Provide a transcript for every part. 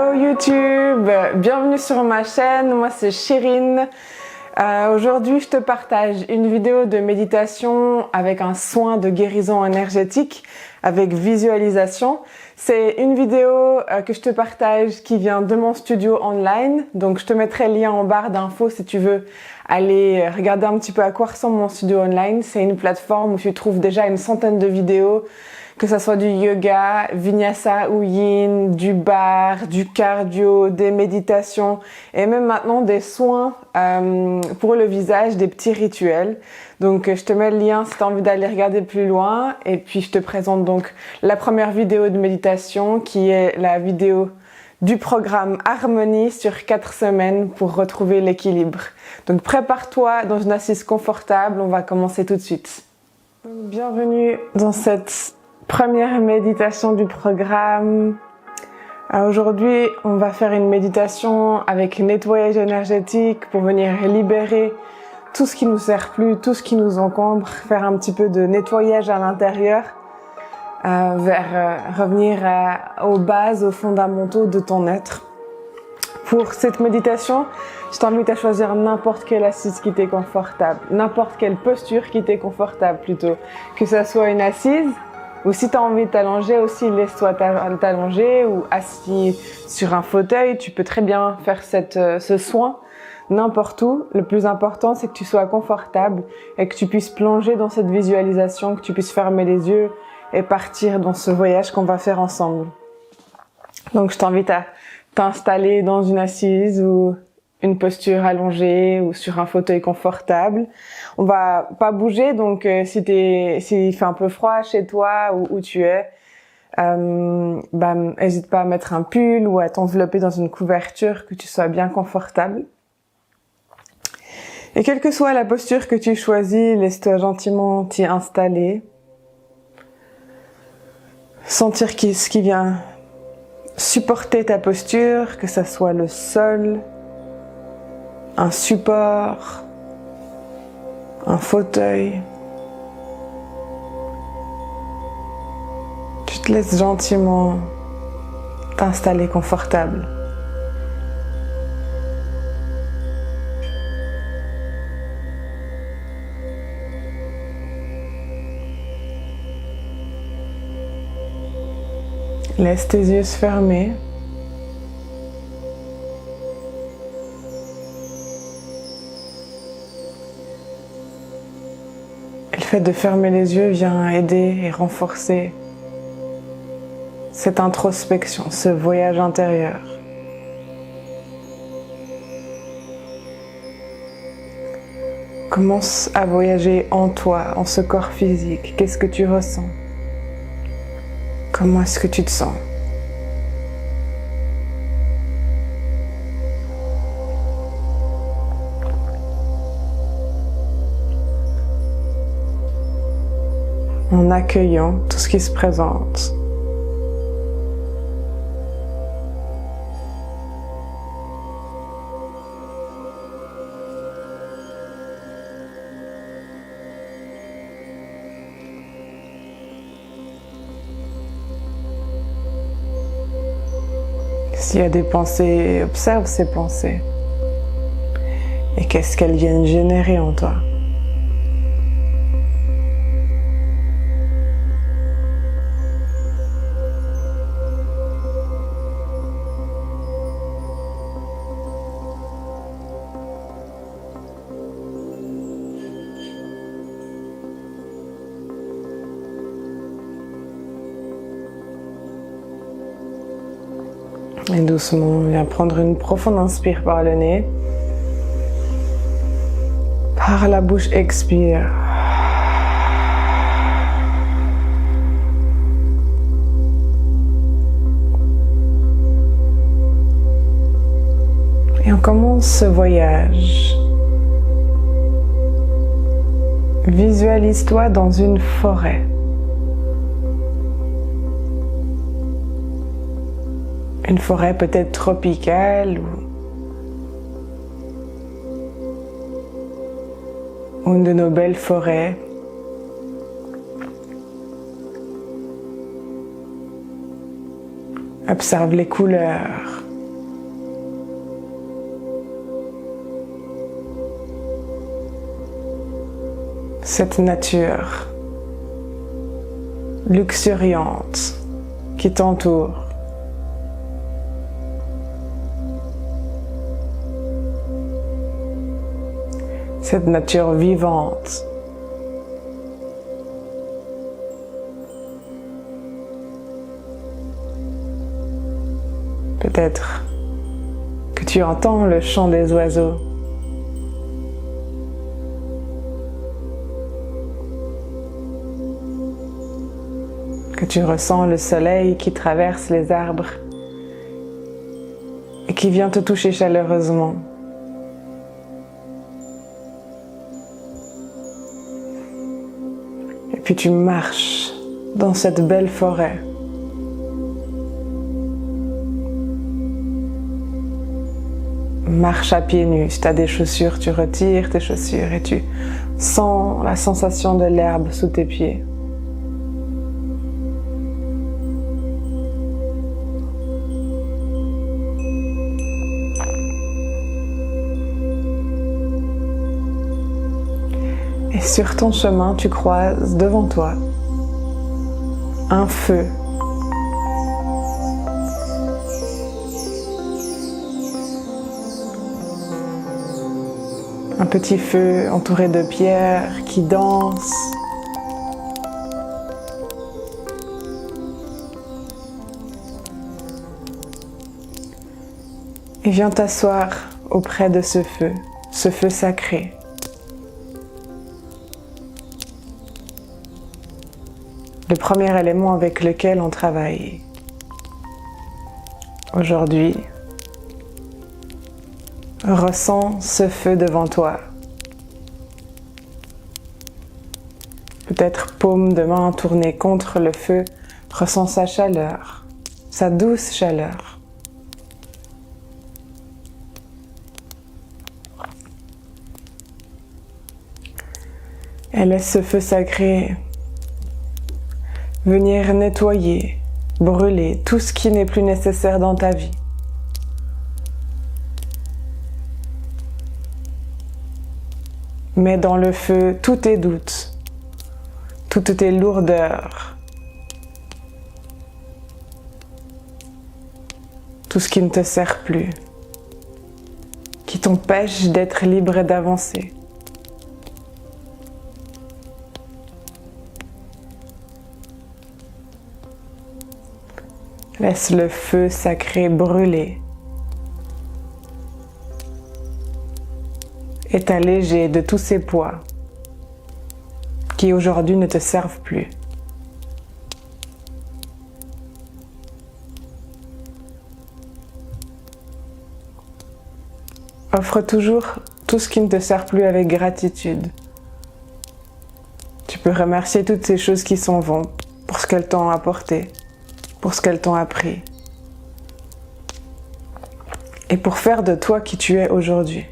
Hello YouTube, bienvenue sur ma chaîne, moi c'est Chérine. Aujourd'hui je te partage une vidéo de méditation avec un soin de guérison énergétique avec visualisation. C'est une vidéo que je te partage qui vient de mon studio online, donc je te mettrai le lien en barre d'infos si tu veux aller regarder un petit peu à quoi ressemble mon studio online. C'est une plateforme où tu trouves déjà une centaine de vidéos, que ça soit du yoga, vinyasa ou yin, du bar, du cardio, des méditations et même maintenant des soins pour le visage, des petits rituels. Donc je te mets le lien si tu as envie d'aller regarder plus loin et puis je te présente donc la première vidéo de méditation qui est la vidéo du programme Harmonie sur 4 semaines pour retrouver l'équilibre. Donc prépare-toi dans une assise confortable, on va commencer tout de suite. Bienvenue dans cette première méditation du programme. Aujourd'hui, on va faire une méditation avec nettoyage énergétique pour venir libérer tout ce qui nous sert plus, tout ce qui nous encombre, faire un petit peu de nettoyage à l'intérieur, revenir aux bases, aux fondamentaux de ton être. Pour cette méditation, je t'invite à choisir n'importe quelle assise qui t'est confortable, n'importe quelle posture qui t'est confortable plutôt, que ça soit une assise. Ou si tu as envie de t'allonger aussi, laisse-toi t'allonger ou assis sur un fauteuil. Tu peux très bien faire ce soin n'importe où. Le plus important, c'est que tu sois confortable et que tu puisses plonger dans cette visualisation, que tu puisses fermer les yeux et partir dans ce voyage qu'on va faire ensemble. Donc, je t'invite à t'installer dans une assise ou une posture allongée ou sur un fauteuil confortable. On va pas bouger, donc s'il fait un peu froid chez toi ou où tu es, hésite pas à mettre un pull ou à t'envelopper dans une couverture, que tu sois bien confortable. Et quelle que soit la posture que tu choisis, laisse-toi gentiment t'y installer. Sentir ce qui vient supporter ta posture, que ça soit le sol, un support, un fauteuil. Tu te laisses gentiment t'installer confortable. Laisse tes yeux se fermer. Le fait de fermer les yeux vient aider et renforcer cette introspection, ce voyage intérieur. Commence à voyager en toi, en ce corps physique. Qu'est-ce que tu ressens? Comment est-ce que tu te sens? En accueillant tout ce qui se présente. S'il y a des pensées, observe ces pensées. Et qu'est-ce qu'elles viennent générer en toi? Et doucement, viens prendre une profonde inspire par le nez. Par la bouche, expire. Et on commence ce voyage. Visualise-toi dans une forêt. Une forêt peut-être tropicale ou une de nos belles forêts. Observe les couleurs, cette nature luxuriante qui t'entoure. Cette nature vivante. Peut-être que tu entends le chant des oiseaux. Que tu ressens le soleil qui traverse les arbres et qui vient te toucher chaleureusement. Et puis tu marches dans cette belle forêt. Marche à pieds nus. Si tu as des chaussures, tu retires tes chaussures et tu sens la sensation de l'herbe sous tes pieds. Et sur ton chemin, tu croises devant toi un feu. Un petit feu entouré de pierres qui dansent. Et viens t'asseoir auprès de ce feu sacré. Le premier élément avec lequel on travaille aujourd'hui. Ressens ce feu devant toi. Peut-être paume de main tournée contre le feu, ressens sa chaleur, sa douce chaleur. Et laisse ce feu sacré venir nettoyer, brûler tout ce qui n'est plus nécessaire dans ta vie. Mets dans le feu tous tes doutes, toutes tes lourdeurs, tout ce qui ne te sert plus, qui t'empêche d'être libre et d'avancer. Laisse le feu sacré brûler et t'alléger de tous ces poids qui aujourd'hui ne te servent plus. Offre toujours tout ce qui ne te sert plus avec gratitude. Tu peux remercier toutes ces choses qui s'en vont pour ce qu'elles t'ont apporté, pour ce qu'elles t'ont appris et pour faire de toi qui tu es aujourd'hui.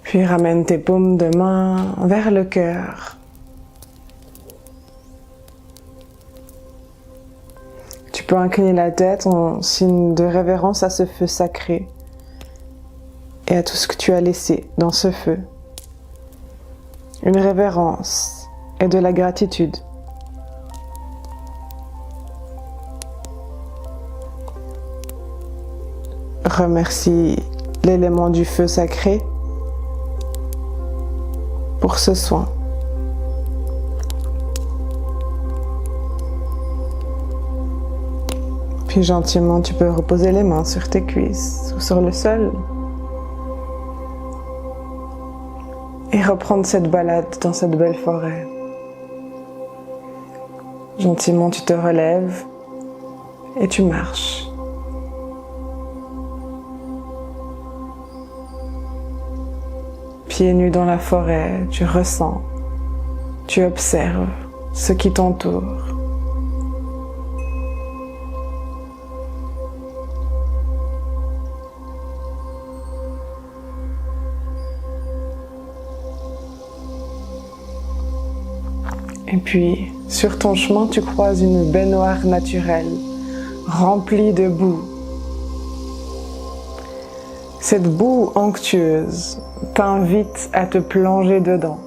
Puis ramène tes paumes de main vers le cœur. Tu peux incliner la tête en signe de révérence à ce feu sacré et à tout ce que tu as laissé dans ce feu. Une révérence et de la gratitude. Remercie l'élément du feu sacré pour ce soin. Puis gentiment, tu peux reposer les mains sur tes cuisses ou sur le sol et reprendre cette balade dans cette belle forêt. Gentiment, tu te relèves et tu marches. Pieds nus dans la forêt, tu ressens, tu observes ce qui t'entoure. Et puis, sur ton chemin, tu croises une baignoire naturelle remplie de boue. Cette boue onctueuse t'invite à te plonger dedans.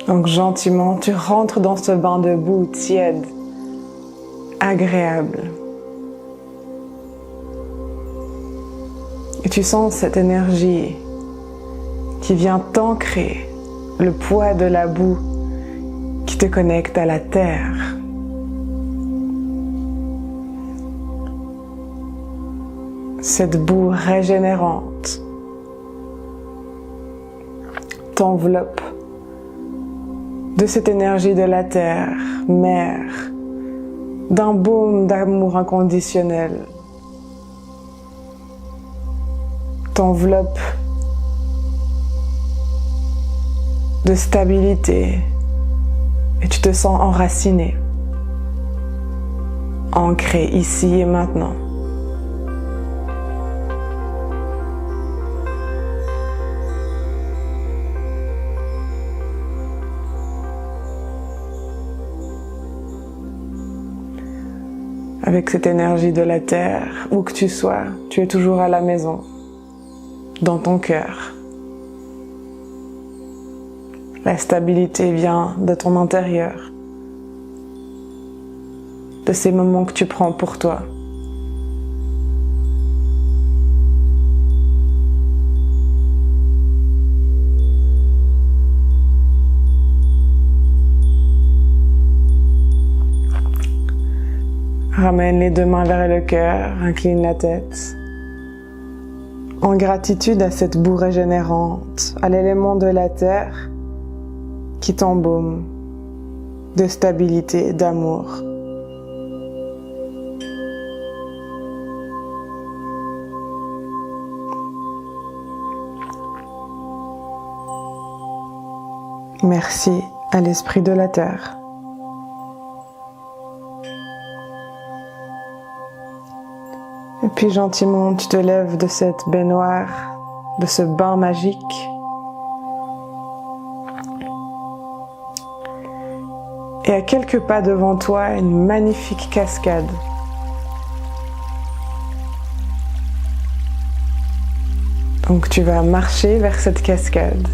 Donc gentiment, tu rentres dans ce bain de boue tiède, agréable. Et tu sens cette énergie qui vient t'ancrer le poids de la boue qui te connecte à la terre. Cette boue régénérante t'enveloppe de cette énergie de la terre, mère, d'un baume d'amour inconditionnel. T'enveloppe de stabilité et tu te sens enraciné, ancré ici et maintenant. Avec cette énergie de la terre, où que tu sois, tu es toujours à la maison, dans ton cœur. La stabilité vient de ton intérieur, de ces moments que tu prends pour toi. Ramène les deux mains vers le cœur, incline la tête. En gratitude à cette boue régénérante, à l'élément de la terre qui t'embaume de stabilité, d'amour. Merci à l'esprit de la terre. Et puis gentiment, tu te lèves de cette baignoire, de ce bain magique. Et à quelques pas devant toi, une magnifique cascade. Donc tu vas marcher vers cette cascade.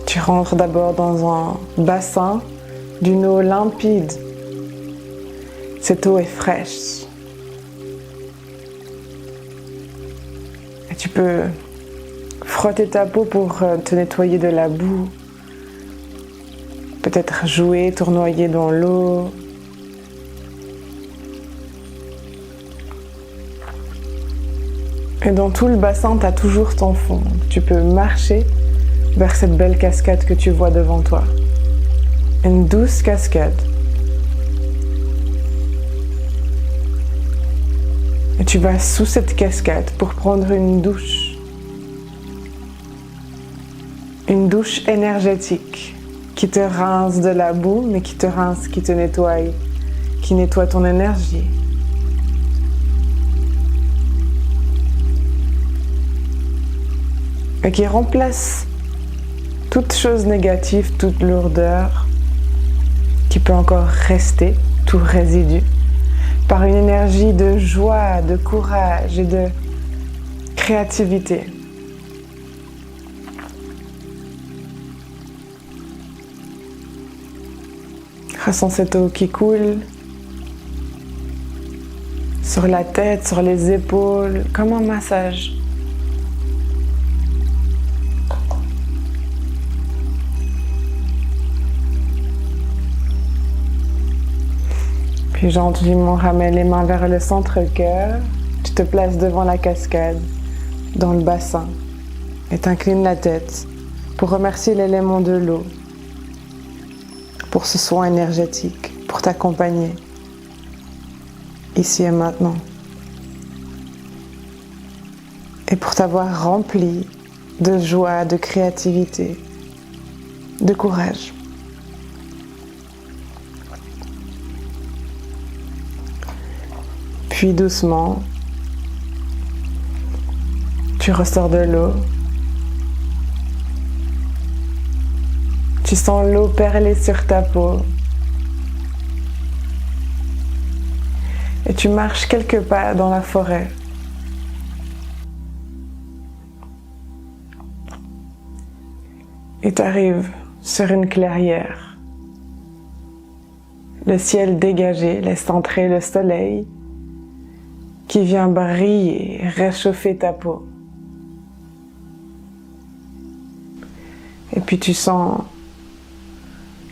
Tu rentres d'abord dans un bassin d'une eau limpide. Cette eau est fraîche. Et tu peux frotter ta peau pour te nettoyer de la boue. Peut-être jouer, tournoyer dans l'eau. Et dans tout le bassin, tu as toujours ton fond. Tu peux marcher vers cette belle cascade que tu vois devant toi. Une douce cascade. Et tu vas sous cette cascade pour prendre une douche. Une douche énergétique qui te rince de la boue, mais qui te rince, qui te nettoie, qui nettoie ton énergie. Et qui remplace toute chose négative, toute lourdeur qui peut encore rester, tout résidu, par une énergie de joie, de courage et de créativité. Ressens cette eau qui coule sur la tête, sur les épaules, comme un massage. Puis gentiment ramène les mains vers le centre-cœur. Tu te places devant la cascade, dans le bassin, et t'inclines la tête pour remercier l'élément de l'eau, pour ce soin énergétique, pour t'accompagner, ici et maintenant, et pour t'avoir rempli de joie, de créativité, de courage. Puis doucement, tu ressors de l'eau, Tu sens l'eau perler sur ta peau. Et tu marches quelques pas dans la forêt. Et tu arrives sur une clairière. Le ciel dégagé laisse entrer le soleil qui vient briller, réchauffer ta peau. Et puis tu sens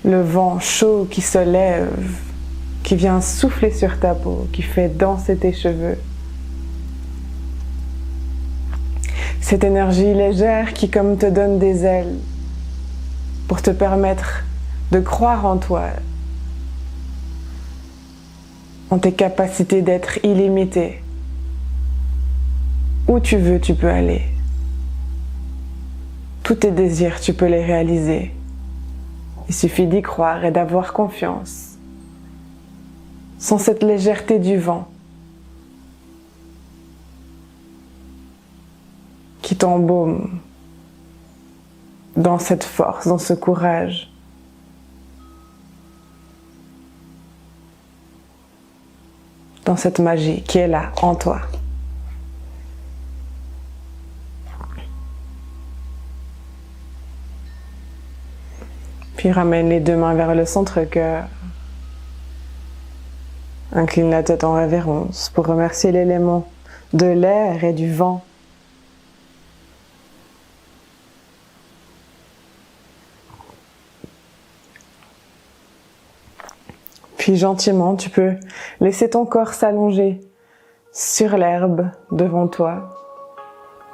le vent chaud qui se lève, qui vient souffler sur ta peau, qui fait danser tes cheveux. Cette énergie légère qui comme te donne des ailes pour te permettre de croire en toi, en tes capacités d'être illimité. Où tu veux, tu peux aller. Tous tes désirs, tu peux les réaliser. Il suffit d'y croire et d'avoir confiance. Sans cette légèreté du vent qui t'embaume dans cette force, dans ce courage. Dans cette magie qui est là, en toi. Puis ramène les deux mains vers le centre-cœur. Incline la tête en révérence pour remercier l'élément de l'air et du vent. Puis gentiment, tu peux laisser ton corps s'allonger sur l'herbe devant toi.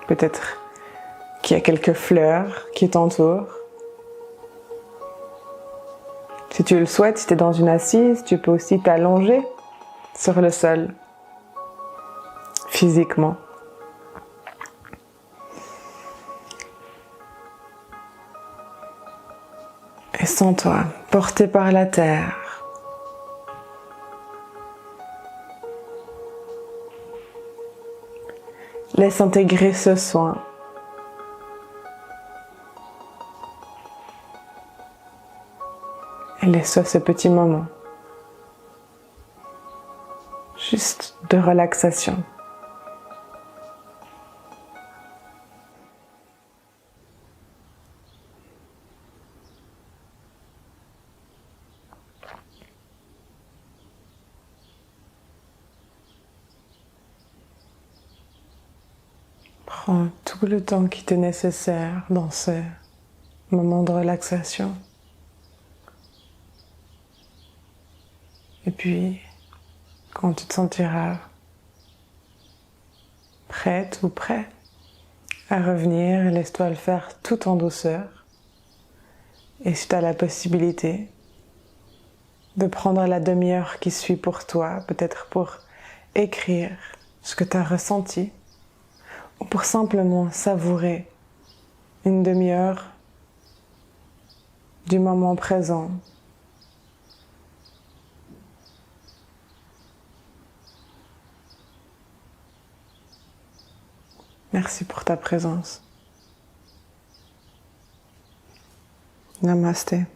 Peut-être qu'il y a quelques fleurs qui t'entourent. Si tu le souhaites, si tu es dans une assise, tu peux aussi t'allonger sur le sol, physiquement. Et sens-toi porté par la terre. Laisse intégrer ce soin. Et laisse-toi ce petit moment. Juste de relaxation. Prends tout le temps qui t'est nécessaire dans ce moment de relaxation. Et puis, quand tu te sentiras prête ou prêt à revenir, laisse-toi le faire tout en douceur. Et si tu as la possibilité de prendre la demi-heure qui suit pour toi, peut-être pour écrire ce que tu as ressenti, ou pour simplement savourer une demi-heure du moment présent. Merci pour ta présence. Namasté.